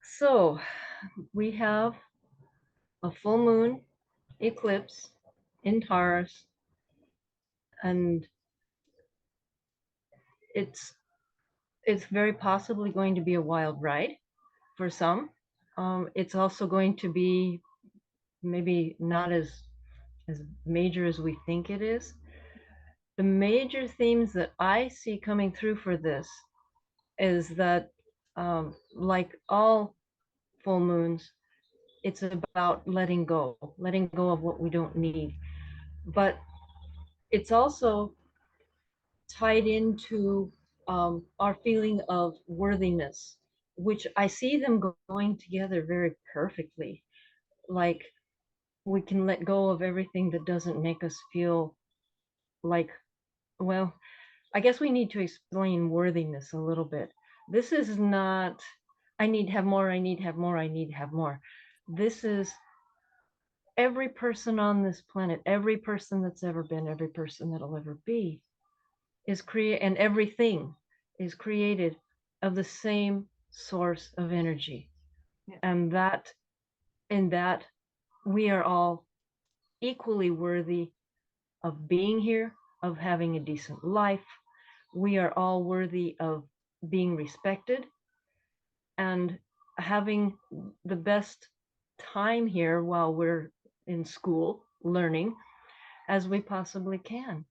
So we have a full moon eclipse in Taurus, and it's it's very possibly going to be a wild ride for some. It's also going to be maybe not as major as we think it is. The major themes that I see coming through for this is that, like all full moons, it's about letting go of what we don't need. But it's also tied into our feeling of worthiness, which I see them going together very perfectly. Like we can let go of everything that doesn't make us feel like, well, I guess we need to explain worthiness a little bit. This is not, I need to have more, I need to have more, I need to have more. This is every person on this planet, every person that's ever been, every person that'll ever be is create, and everything is created of the same source of energy. Yeah. And that in that we are all equally worthy of being here, of having a decent life. We are all worthy of being respected and having the best time here while we're in school learning as we possibly can.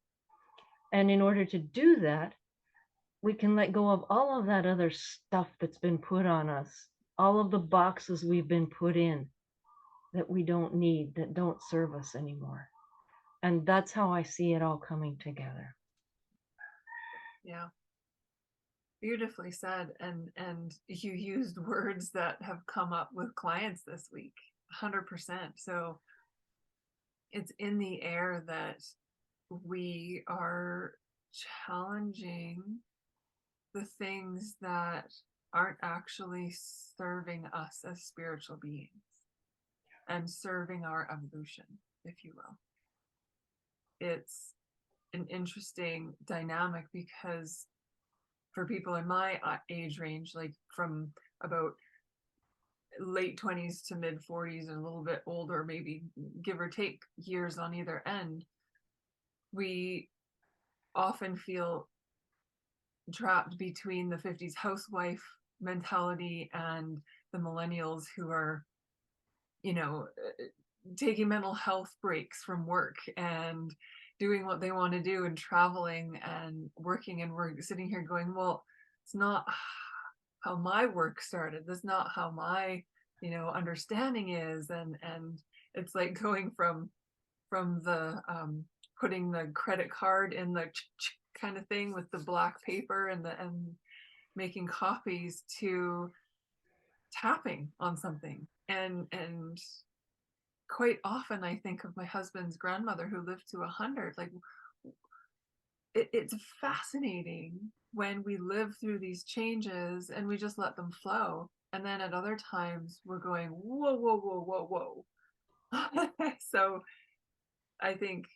And in order to do that, we can let go of all of that other stuff that's been put on us, all of the boxes we've been put in that we don't need, that don't serve us anymore. And that's how I see it all coming together. Yeah. Beautifully said. And you used words that have come up with clients this week. 100%. So it's in the air that we are challenging the things that aren't actually serving us as spiritual beings and serving our evolution, if you will. It's an interesting dynamic because for people in my age range, like from about late 20s to mid 40s and a little bit older, maybe give or take years on either end, we often feel trapped between the 50s housewife mentality and the millennials who are, you know, taking mental health breaks from work and doing what they want to do and traveling and working. And we're sitting here going, well, it's not how my work started. That's not how my, understanding is. And it's like going from the putting the credit card in the kind of thing with the black paper and making copies to tapping on something. And quite often I think of my husband's grandmother who lived to 100. Like it's fascinating when we live through these changes and we just let them flow. And then at other times we're going, whoa, whoa, whoa, whoa, whoa. So I think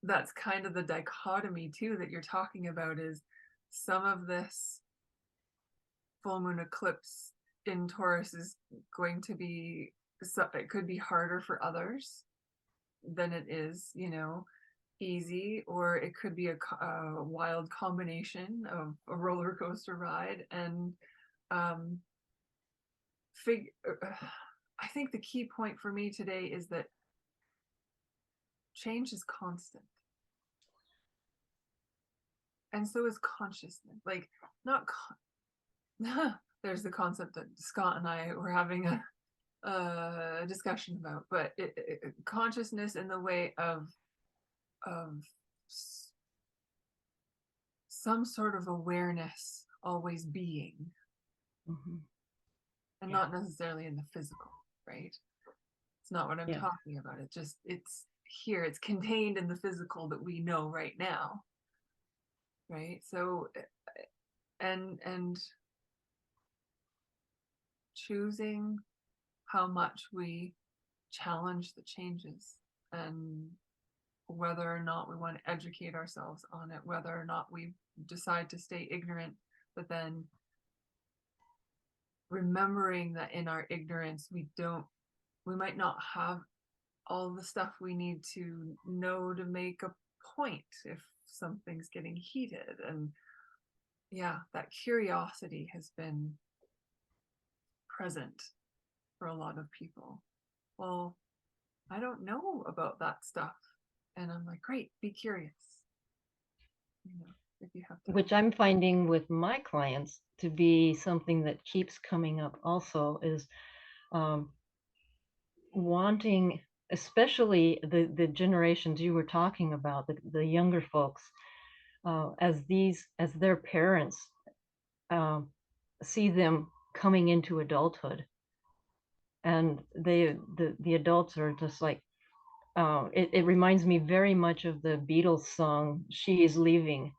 that's kind of the dichotomy too that you're talking about, is some of this full moon eclipse in Taurus is going to be, so it could be harder for others than it is, easy, or it could be a wild combination of a roller coaster ride. And um, I think the key point for me today is that change is constant, and so is consciousness. Like, not there's the concept that Scott and I were having a discussion about, but consciousness in the way of some sort of awareness always being, Mm-hmm. and Yeah. not necessarily in the physical, right? It's not what I'm Yeah. talking about. It's here, it's contained in the physical that we know right now, right? So and choosing how much we challenge the changes, and whether or not we want to educate ourselves on it, whether or not we decide to stay ignorant, but then remembering that in our ignorance, we might not have all the stuff we need to know to make a point if something's getting heated. And yeah, that curiosity has been present for a lot of people. Well, I don't know about that stuff. And I'm like, great, be curious. If you have to. Which I'm finding with my clients to be something that keeps coming up also is um, wanting, especially the generations you were talking about, the younger folks, as their parents um, see them coming into adulthood, and the adults are just like, it reminds me very much of the Beatles song "She Is Leaving,"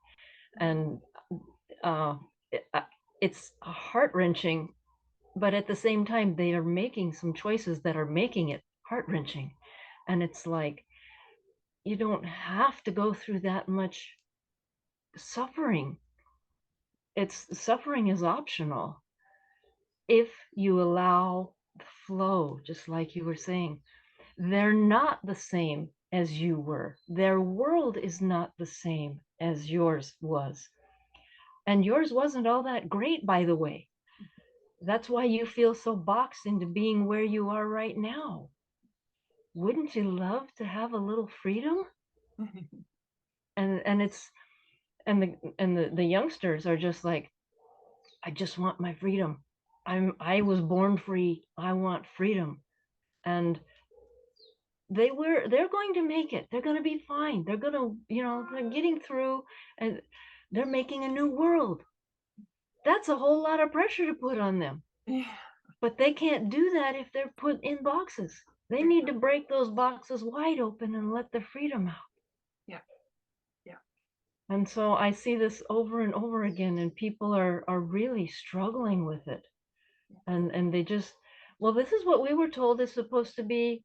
and uh, it, it's heart-wrenching, but at the same time they are making some choices that are making it heart-wrenching, and it's like, you don't have to go through that much suffering. It's Suffering is optional if you allow the flow, just like you were saying. They're not the same as you were. Their world is not the same as yours was. And yours wasn't all that great, by the way. That's why you feel so boxed into being where you are right now. Wouldn't you love to have a little freedom? And it's the youngsters are just like, I just want my freedom. I was born free. I want freedom. And they're going to make it. They're going to be fine. They're going to, they're getting through, and they're making a new world. That's a whole lot of pressure to put on them. Yeah. But they can't do that if they're put in boxes. They need to break those boxes wide open and let the freedom out. Yeah. Yeah. And so I see this over and over again, and people are really struggling with it. And they just, well, this is what we were told is supposed to be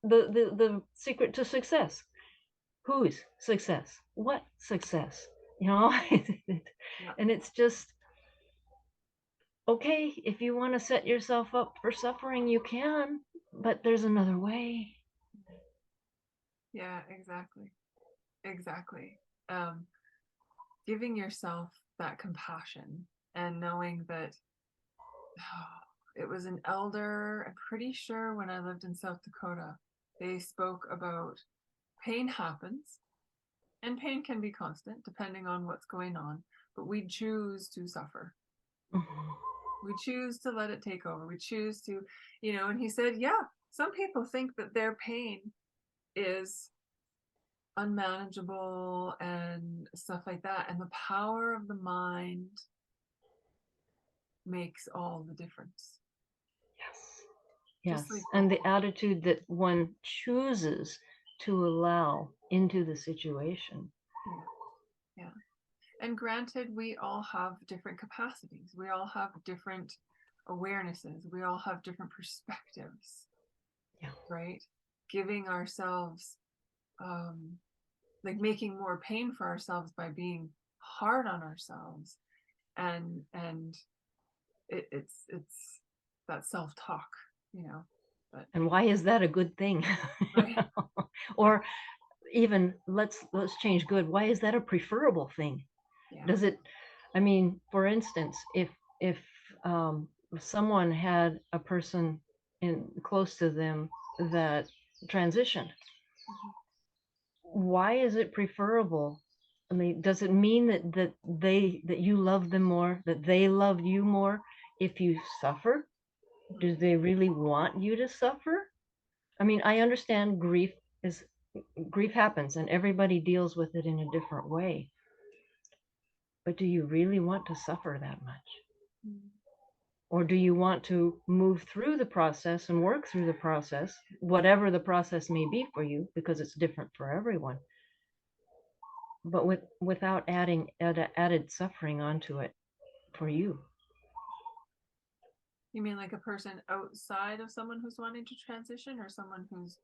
the secret to success. Whose success? What success? Yeah. And it's just, okay, if you want to set yourself up for suffering, you can, but there's another way. Yeah, exactly. Exactly. Giving yourself that compassion and knowing that it was an elder, I'm pretty sure when I lived in South Dakota, they spoke about pain happens, and pain can be constant depending on what's going on, but we choose to suffer. Mhm. We choose to let it take over. We choose to, and he said, yeah, some people think that their pain is unmanageable and stuff like that. And the power of the mind makes all the difference. Yes. Just Yes. like And the attitude that one chooses to allow into the situation. yeah, yeah. And granted, we all have different capacities. We all have different awarenesses. We all have different perspectives. Yeah. Right? Giving ourselves like making more pain for ourselves by being hard on ourselves, and it's that self-talk, but And why is that a good thing? right. Or even let's change good. Why is that a preferable thing? Yeah. Does it, I mean, for instance, if um, someone had a person in close to them that transitioned, Mm-hmm. why is it preferable? I mean, does it mean that you love them more, that they love you more if you suffer? Do they really want you to suffer? I mean, I understand grief happens and everybody deals with it in a different way. But do you really want to suffer that much? Mm-hmm. Or do you want to move through the process and work through the process, whatever the process may be for you, because it's different for everyone, but without adding added suffering onto it for you? You mean like a person outside of someone who's wanting to transition, or someone who's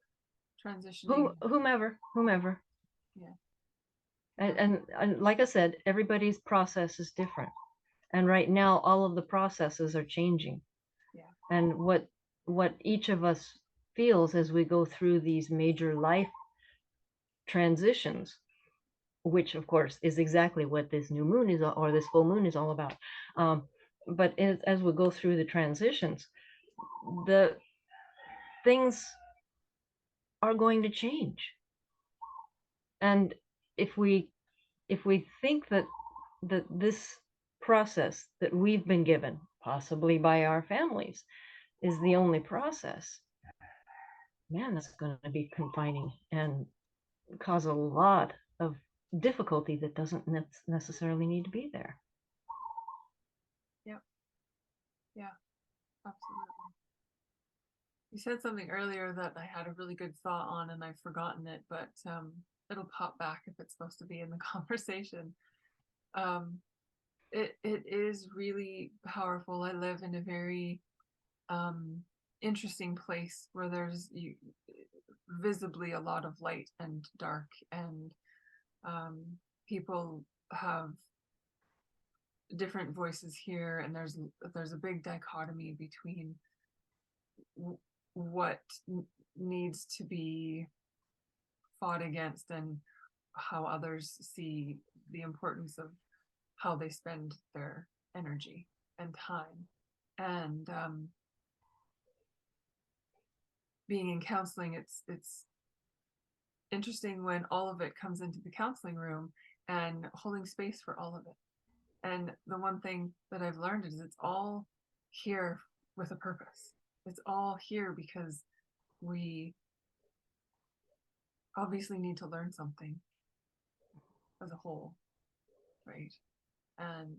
transitioning? Whomever. Yeah. Yeah. And like I said, everybody's process is different. And right now, all of the processes are changing. Yeah. And what each of us feels as we go through these major life transitions, which of course is exactly what this new moon is, or this full moon is all about. But as we go through the transitions, the things are going to change. And if we think that this process that we've been given, possibly by our families, is the only process, man, that's going to be confining and cause a lot of difficulty that doesn't necessarily need to be there. Yeah. Yeah. Absolutely. You said something earlier that I had a really good thought on, and I've forgotten it, but it'll pop back if it's supposed to be in the conversation. Um, it is really powerful. I live in a very um, interesting place where visibly a lot of light and dark, and um, people have different voices here, and there's a big dichotomy between what needs to be fought against and how others see the importance of how they spend their energy and time. And being in counseling, it's interesting when all of it comes into the counseling room and holding space for all of it. And the one thing that I've learned is it's all here with a purpose. It's all here because we obviously need to learn something as a whole, right? And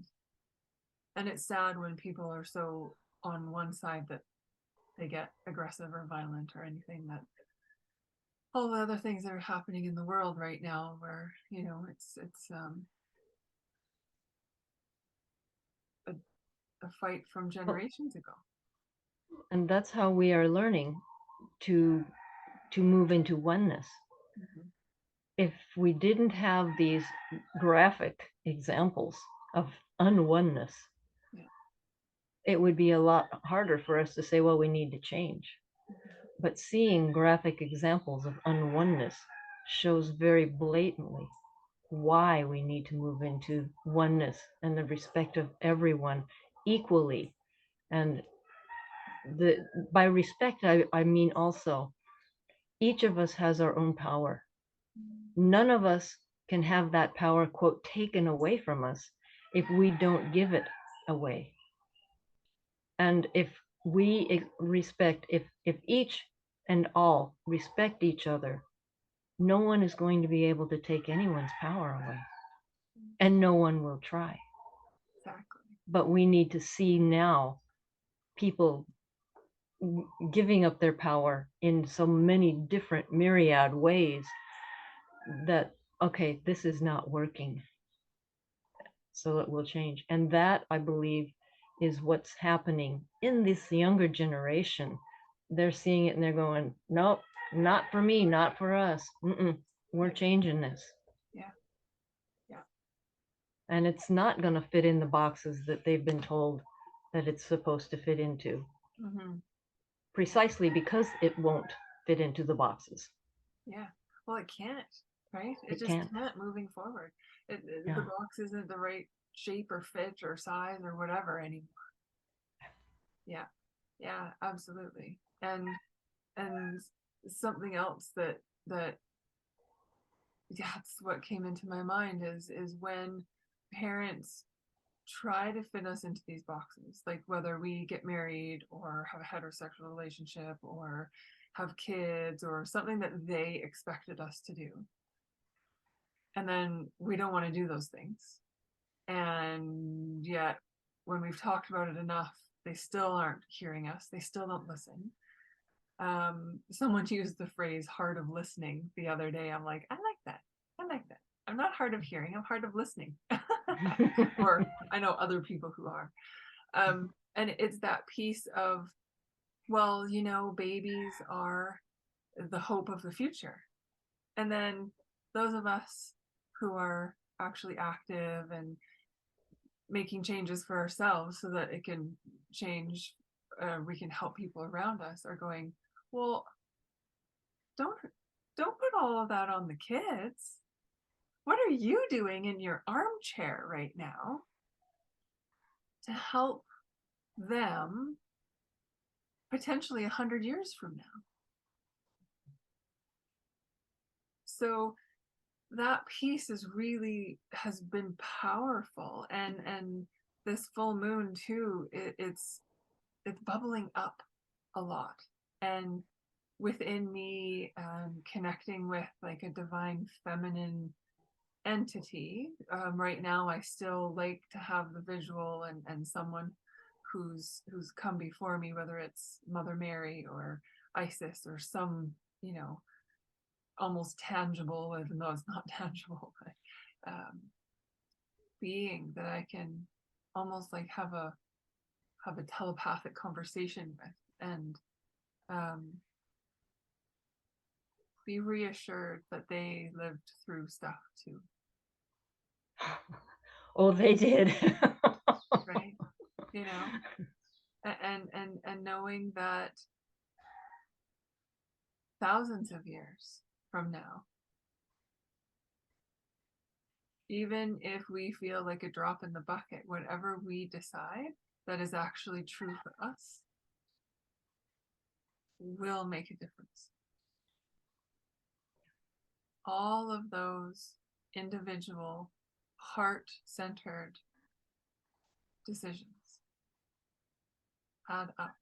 and it's sad when people are so on one side that they get aggressive or violent or anything, that all the other things that are happening in the world right now, where it's a, a fight from Well, generations ago. and that's how we are learning to move into oneness. Mm-hmm. If we didn't have these graphic examples of unoneness, Yeah. it would be a lot harder for us to say, well, we need to change. Mm-hmm. But seeing graphic examples of unoneness shows very blatantly why we need to move into oneness and the respect of everyone equally. And by respect, I mean also each of us has our own power. None of us can have that power, quote, taken away from us if we don't give it away. And if we respect, if each and all respect each other, no one is going to be able to take anyone's power away, and no one will try. Exactly. But we need to see now people giving up their power in so many different myriad ways that, okay, this is not working, so it will change. And that, I believe, is what's happening in this younger generation. They're seeing it and they're going, nope, not for me, not for us. We're Yeah. changing this. Yeah. Yeah. And it's not going to fit in the boxes that they've been told that it's supposed to fit into, Mm-hmm. precisely because it won't fit into the boxes. Yeah. Well, it can't, right? It It just can't. can't moving forward. The Yeah. box isn't the right shape or fit or size or whatever anymore. Yeah. Yeah, absolutely. And something else that that's what came into my mind is when parents try to fit us into these boxes, like whether we get married or have a heterosexual relationship or have kids or something that they expected us to do, and then we don't want to do those things, and yet when we've talked about it enough, they still aren't hearing us, they still don't listen. Someone used the phrase hard of listening the other day. I'm like, I like that. I'm not hard of hearing, I'm hard of listening. Or I know other people who are. And it's that piece of, well, babies are the hope of the future. And then those of us who are actually active and making changes for ourselves so that it can change, we can help people around us, are going, well, don't don't put all of that on the kids. What are you doing in your armchair right now to help them potentially 100 years from now? So that piece is really has been powerful, and this full moon too, it's bubbling up a lot, and within me, connecting with like a divine feminine entity. Right now I still like to have the visual, and someone who's come before me, whether it's Mother Mary or Isis or some, you know, almost tangible, even though it's not tangible, but being that I can almost like have a telepathic conversation with, and um, be reassured that they lived through stuff too. Oh, they did. Right, you know, and knowing that thousands of years from now, even if we feel like a drop in the bucket, whatever we decide that is actually true for us will make a difference. All of those individual, heart-centered decisions add up.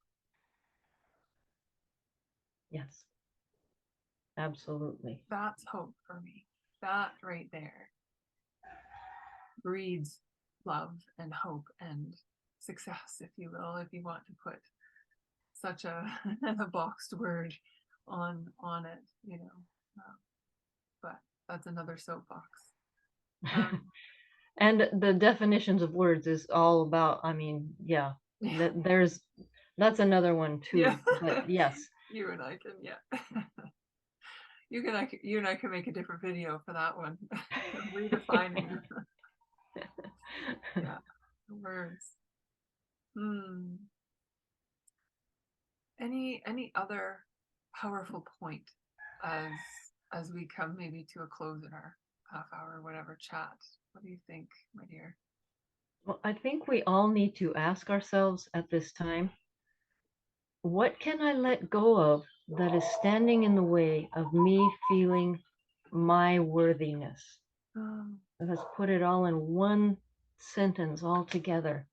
Yes, absolutely. That's hope for me. That right there breeds love and hope and success, if you will, if you want to put such a, a boxed word on it, you know. But that's another soapbox. Um, And the definitions of words is all about, I mean, yeah, yeah, that's another one yeah. too. But yes. You and I can, yeah. You and I can make a different video for that one. Redefining, yeah, the words. Hmm. Any other powerful point as as we come maybe to a close in our half hour or whatever chat? What do you think, my dear? Well, I think we all need to ask ourselves at this time, what can I let go of that is standing in the way of me feeling my worthiness? Um, Let's put it all in one sentence all together.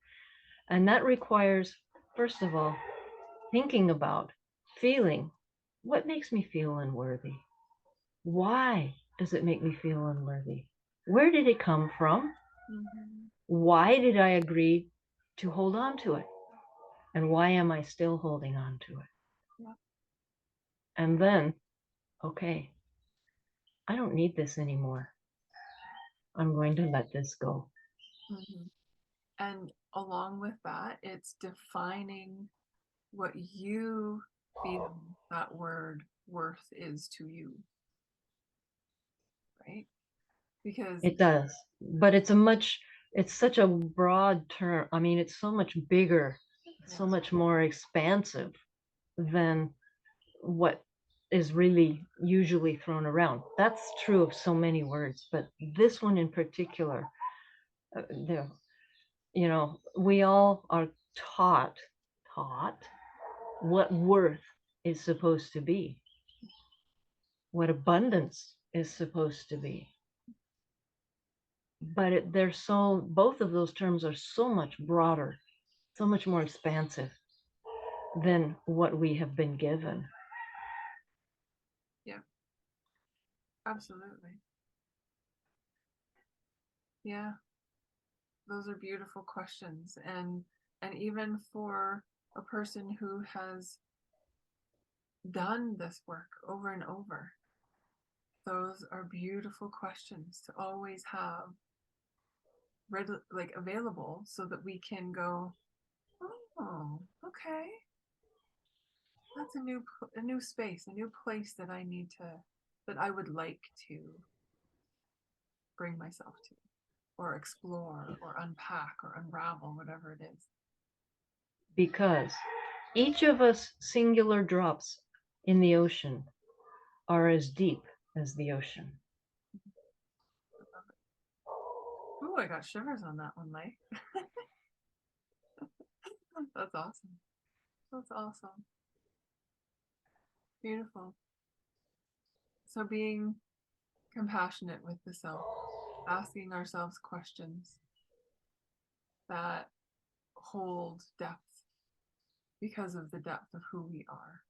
And that requires, first of all, thinking about, feeling, what makes me feel unworthy? Why does it make me feel unworthy? Where did it come from? mhm. Why did I agree to hold on to it? And why am I still holding on to it? Yeah. And then, okay, I don't need this anymore. I'm going to let this go. Mhm. And along with that, it's defining what you feel that word worth is to you, right? Because It does. But it's such a broad term. I mean, it's so much bigger, yeah, so much more expansive than what is really usually thrown around. That's true of so many words, but this one in particular, the, we all are taught what worth is supposed to be, what abundance is supposed to be. But they're so, both of those terms are so much broader, so much more expansive than what we have been given. yeah, absolutely. Yeah, those are beautiful questions, and even for a person who has done this work over and over, those are beautiful questions to always have read, like available, so that we can go, oh, okay, that's a new space, a new place that I need to, that I would like to bring myself to. or explore or unpack or unravel, whatever it is. Because each of us singular drops in the ocean are as deep as the ocean. Ooh, I got shivers on that one, Lei. That's awesome. That's awesome. Beautiful. So being compassionate with the self, asking ourselves questions that hold depth because of the depth of who we are,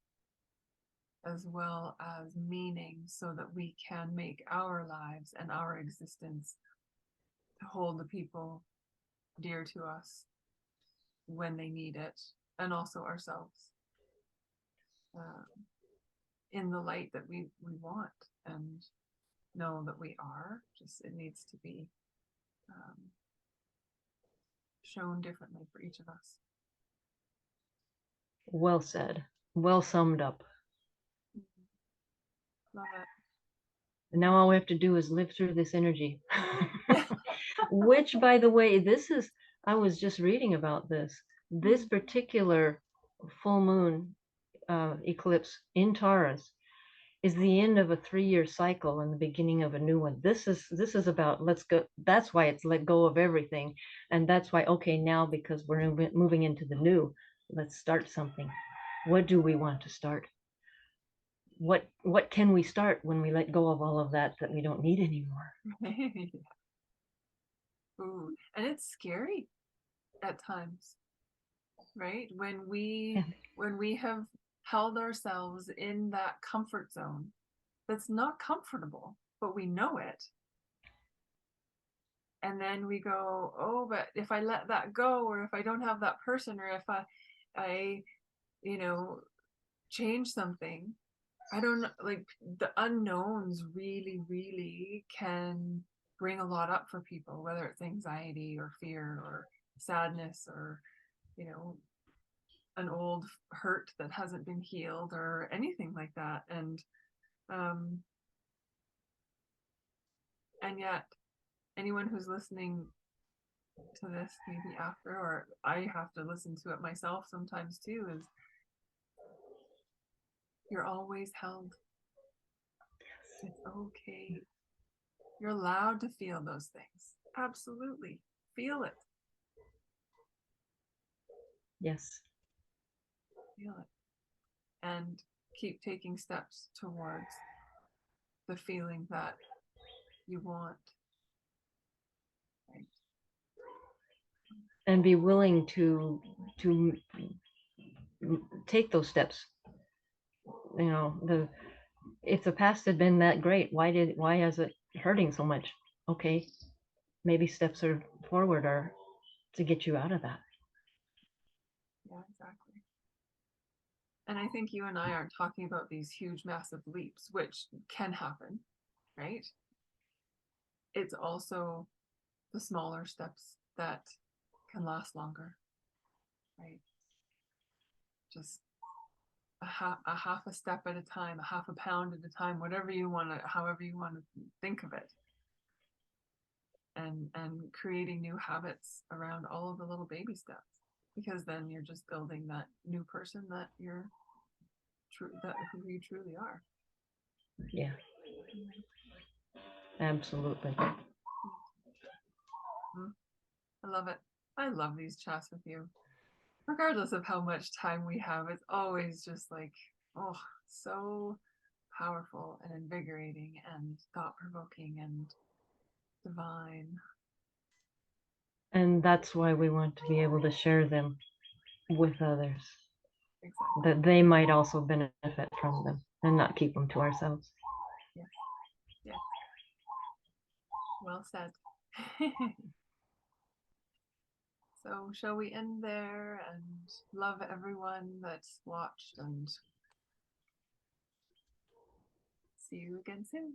as well as meaning so that we can make our lives and our existence to hold the people dear to us when they need it, and also ourselves in the light that we want and know that we are. Just it needs to be shown differently for each of us. Well said. Well summed up. Love it. And now all we have to do is live through this energy. Which, by the way, I was just reading about this. This particular full moon eclipse in Taurus is the end of a 3-year cycle and the beginning of a new one. This is about let's go. That's why it's let go of everything, and that's why okay now because we're moving into the new. Let's start something. What do we want to start? What can we start when we let go of all of that we don't need anymore? Ooh, and it's scary at times, right? When we have held ourselves in that comfort zone that's not comfortable, but we know it. And then we go, oh, but if I let that go, or if I don't have that person, or if I change something, I don't know, like the unknowns really, really can bring a lot up for people, whether it's anxiety or fear or sadness or, an old hurt that hasn't been healed or anything like that. And yet anyone who's listening to this maybe after, or I have to listen to it myself sometimes too, is you're always held. It's okay. You're allowed to feel those things. Absolutely. Feel it. Yes. Feel it. And keep taking steps towards the feeling that you want. Right. And be willing to take those steps. If the past had been that great, why is it hurting so much? Okay, maybe steps are forward are to get you out of that. Yeah, exactly. And I think you and I aren't talking about these huge, massive leaps, which can happen, right? It's also the smaller steps that can last longer, right? Just a half a step at a time, a half a pound at a time, whatever you want to, however you want to think of it. And creating new habits around all of the little baby steps, because then you're just building that new person that you're that who you truly are. Yeah. Absolutely. I love it. I love these chats with you. Regardless of how much time we have, it's always just like, oh, so powerful and invigorating and thought-provoking and divine. And that's why we want to be able to share them with others. Exactly. That they might also benefit from them and not keep them to ourselves. Yes. Yes. Well said. So shall we end there and love everyone that's watched and see you again soon.